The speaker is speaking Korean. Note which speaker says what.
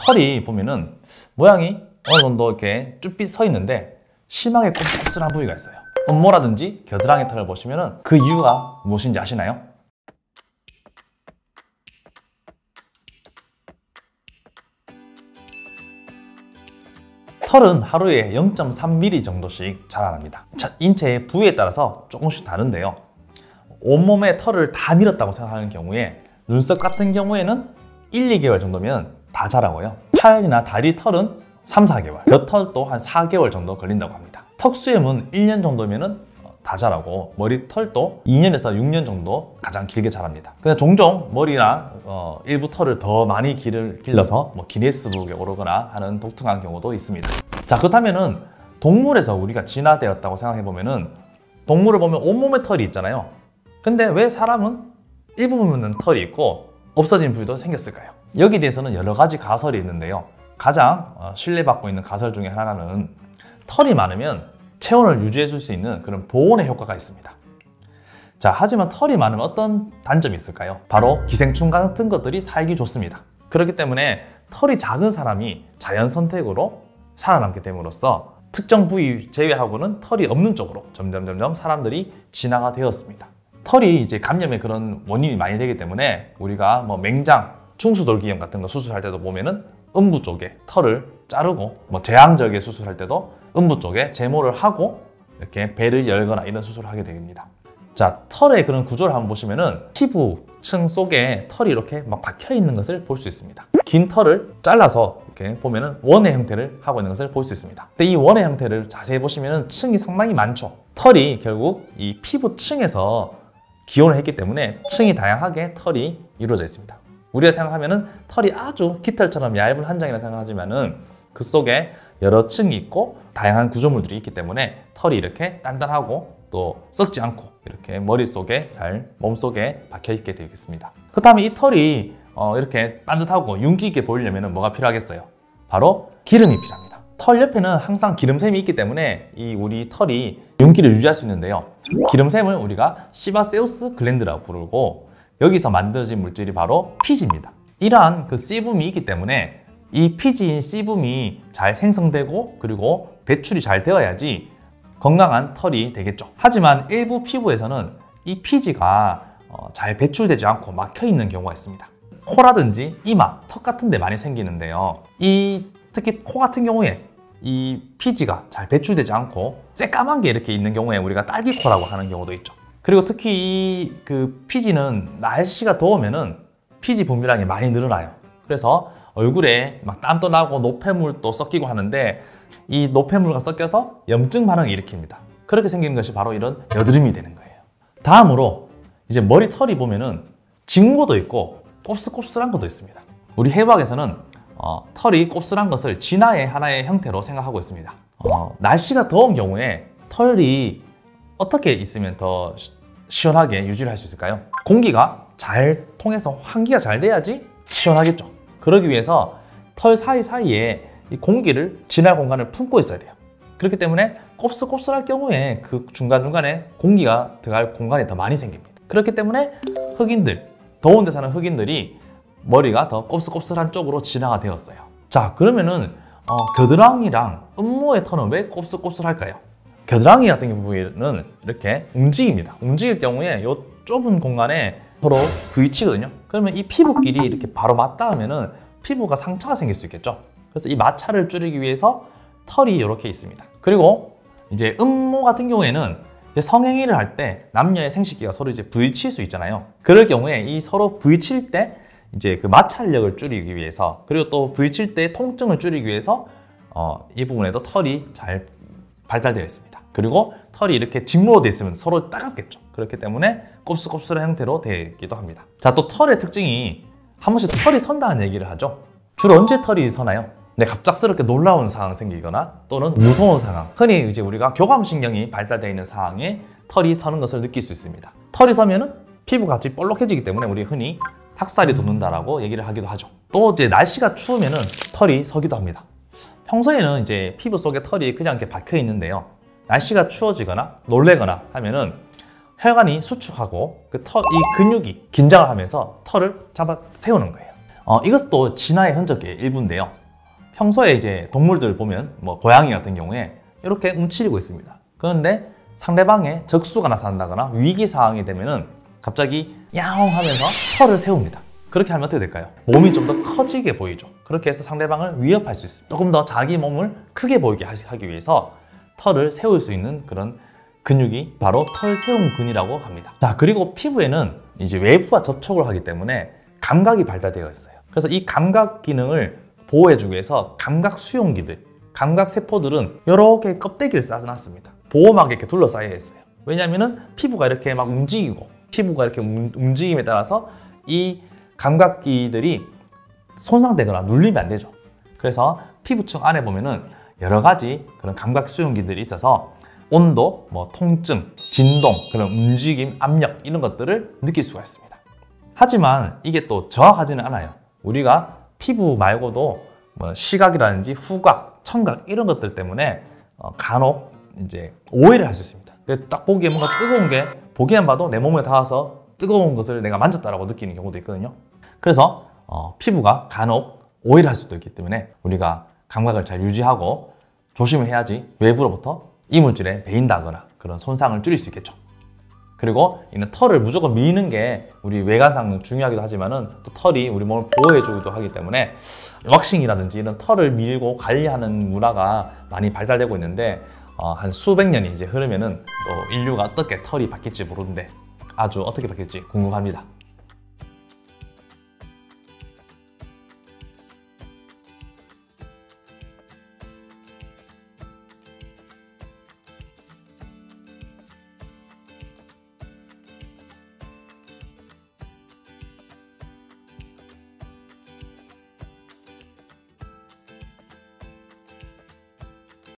Speaker 1: 털이 보면은 모양이 어느 정도 이렇게 쭈삣 서 있는데 심하게 곱슬한 부위가 있어요. 음모라든지 겨드랑이 털을 보시면은 그 이유가 무엇인지 아시나요? 털은 하루에 0.3mm 정도씩 자라납니다. 인체의 부위에 따라서 조금씩 다른데요. 온몸에 털을 다 밀었다고 생각하는 경우에 눈썹 같은 경우에는 1, 2개월 정도면 다 자라고요. 팔이나 다리 털은 3, 4개월, 곁털도 한 4개월 정도 걸린다고 합니다. 턱수염은 1년 정도면 다 자라고 머리털도 2년에서 6년 정도 가장 길게 자랍니다. 근데 종종 머리나 일부 털을 더 많이 길러서 기네스북에 오르거나 하는 독특한 경우도 있습니다. 자, 그렇다면은 동물에서 우리가 진화되었다고 생각해보면은 동물을 보면 온몸에 털이 있잖아요. 근데 왜 사람은 일부분은 털이 있고 없어진 부위도 생겼을까요? 여기에 대해서는 여러 가지 가설이 있는데요. 가장 신뢰받고 있는 가설 중에 하나는 털이 많으면 체온을 유지해 줄 수 있는 그런 보온의 효과가 있습니다. 자, 하지만 털이 많으면 어떤 단점이 있을까요? 바로 기생충 같은 것들이 살기 좋습니다. 그렇기 때문에 털이 작은 사람이 자연 선택으로 살아남게 됨으로써 특정 부위 제외하고는 털이 없는 쪽으로 점점 사람들이 진화가 되었습니다. 털이 이제 감염의 그런 원인이 많이 되기 때문에 우리가 맹장, 충수돌기염 같은 거 수술할 때도 보면은 음부 쪽에 털을 자르고 제왕절개 수술할 때도 음부 쪽에 제모를 하고 이렇게 배를 열거나 이런 수술을 하게 됩니다. 자, 털의 그런 구조를 한번 보시면은 피부층 속에 털이 이렇게 막 박혀 있는 것을 볼 수 있습니다. 긴 털을 잘라서 이렇게 보면은 원의 형태를 하고 있는 것을 볼 수 있습니다. 근데 이 원의 형태를 자세히 보시면은 층이 상당히 많죠. 털이 결국 이 피부층에서 기원을 했기 때문에 층이 다양하게 털이 이루어져 있습니다. 우리가 생각하면은 털이 아주 깃털처럼 얇은 한 장이라 생각하지만은 그 속에 여러 층이 있고 다양한 구조물들이 있기 때문에 털이 이렇게 단단하고 또 썩지 않고 이렇게 머릿속에 잘 몸속에 박혀 있게 되겠습니다. 그렇다면 이 털이 이렇게 반듯하고 윤기 있게 보이려면 뭐가 필요하겠어요? 바로 기름이 필요합니다. 털 옆에는 항상 기름샘이 있기 때문에 이 우리 털이 윤기를 유지할 수 있는데요. 기름샘을 우리가 시바세우스 글랜드라고 부르고 여기서 만들어진 물질이 바로 피지입니다. 이러한 그 씨붐이 있기 때문에 이 피지인 씨붐이 잘 생성되고 그리고 배출이 잘 되어야지 건강한 털이 되겠죠. 하지만 일부 피부에서는 이 피지가 잘 배출되지 않고 막혀 있는 경우가 있습니다. 코라든지 이마, 턱 같은 데 많이 생기는데요. 특히 코 같은 경우에 이 피지가 잘 배출되지 않고 새까만 게 이렇게 있는 경우에 우리가 딸기코라고 하는 경우도 있죠. 그리고 특히 그 피지는 날씨가 더우면은 피지 분비량이 많이 늘어나요. 그래서 얼굴에 막 땀도 나고 노폐물도 섞이고 하는데 이 노폐물과 섞여서 염증 반응을 일으킵니다. 그렇게 생기는 것이 바로 이런 여드름이 되는 거예요. 다음으로 이제 머리털이 보면은 직모도 있고 곱슬곱슬한 것도 있습니다. 우리 해부학에서는 털이 곱슬한 것을 진화의 하나의 형태로 생각하고 있습니다. 날씨가 더운 경우에 털이 어떻게 있으면 더 시원하게 유지를 할 수 있을까요? 공기가 잘 통해서 환기가 잘 돼야지 시원하겠죠. 그러기 위해서 털 사이사이에 이 공기를 지날 공간을 품고 있어야 돼요. 그렇기 때문에 곱슬곱슬할 경우에 그 중간중간에 공기가 들어갈 공간이 더 많이 생깁니다. 그렇기 때문에 흑인들, 더운 데 사는 흑인들이 머리가 더 곱슬곱슬한 쪽으로 진화가 되었어요. 자, 그러면은 겨드랑이랑 음모의 털은 왜 곱슬곱슬할까요? 겨드랑이 같은 경우에는 이렇게 움직입니다. 움직일 경우에 이 좁은 공간에 서로 부딪히거든요. 그러면 이 피부끼리 이렇게 바로 맞닿으면은 피부가 상처가 생길 수 있겠죠. 그래서 이 마찰을 줄이기 위해서 털이 이렇게 있습니다. 그리고 이제 음모 같은 경우에는 이제 성행위를 할 때 남녀의 생식기가 서로 이제 부딪힐 수 있잖아요. 그럴 경우에 이 서로 부딪힐 때 이제 그 마찰력을 줄이기 위해서 그리고 또 부딪힐 때 통증을 줄이기 위해서 이 부분에도 털이 잘 발달되어 있습니다. 그리고 털이 이렇게 직모로 되어 있으면 서로 따갑겠죠. 그렇기 때문에 곱슬곱슬한 형태로 되기도 합니다. 자, 또 털의 특징이 한 번씩 털이 선다는 얘기를 하죠. 주로 언제 털이 서나요? 네, 갑작스럽게 놀라운 상황이 생기거나 또는 무서운 상황, 흔히 이제 우리가 교감신경이 발달되어 있는 상황에 털이 서는 것을 느낄 수 있습니다. 털이 서면은 피부가 같이 볼록해지기 때문에 우리 흔히 닭살이 돋는다라고 얘기를 하기도 하죠. 또 이제 날씨가 추우면은 털이 서기도 합니다. 평소에는 이제 피부 속에 털이 그냥 이렇게 박혀 있는데요. 날씨가 추워지거나 놀래거나 하면은 혈관이 수축하고 이 근육이 긴장을 하면서 털을 잡아 세우는 거예요. 이것도 진화의 흔적의 일부인데요. 평소에 이제 동물들 보면 뭐 고양이 같은 경우에 이렇게 움츠리고 있습니다. 그런데 상대방의 적수가 나타난다거나 위기 상황이 되면은 갑자기 야옹 하면서 털을 세웁니다. 그렇게 하면 어떻게 될까요? 몸이 좀 더 커지게 보이죠. 그렇게 해서 상대방을 위협할 수 있습니다. 조금 더 자기 몸을 크게 보이게 하기 위해서 털을 세울 수 있는 그런 근육이 바로 털세움근이라고 합니다. 자, 그리고 피부에는 이제 외부와 접촉을 하기 때문에 감각이 발달되어 있어요. 그래서 이 감각 기능을 보호해주기 위해서 감각 수용기들, 감각 세포들은 이렇게 껍데기를 싸놨습니다. 보호막에 이렇게 둘러싸여 있어요. 왜냐하면 피부가 이렇게 막 움직이고 피부가 이렇게 움직임에 따라서 이 감각기들이 손상되거나 눌리면 안 되죠. 그래서 피부층 안에 보면은 여러 가지 그런 감각 수용기들이 있어서 온도, 뭐 통증, 진동, 그런 움직임, 압력 이런 것들을 느낄 수가 있습니다. 하지만 이게 또 정확하지는 않아요. 우리가 피부 말고도 뭐 시각이라든지 후각, 청각 이런 것들 때문에 간혹 이제 오해를 할 수 있습니다. 딱 보기에 뭔가 뜨거운 게 보기만 봐도 내 몸에 닿아서 뜨거운 것을 내가 만졌다라고 느끼는 경우도 있거든요. 그래서 피부가 간혹 오해를 할 수도 있기 때문에 우리가 감각을 잘 유지하고 조심을 해야지 외부로부터 이물질에 베인다거나 그런 손상을 줄일 수 있겠죠. 그리고 이는 털을 무조건 미는 게 우리 외관상 중요하기도 하지만은 또 털이 우리 몸을 보호해주기도 하기 때문에 왁싱이라든지 이런 털을 밀고 관리하는 문화가 많이 발달되고 있는데 한 수백 년이 이제 흐르면은 또 인류가 어떻게 털이 바뀔지 모르는데 아주 어떻게 바뀔지 궁금합니다.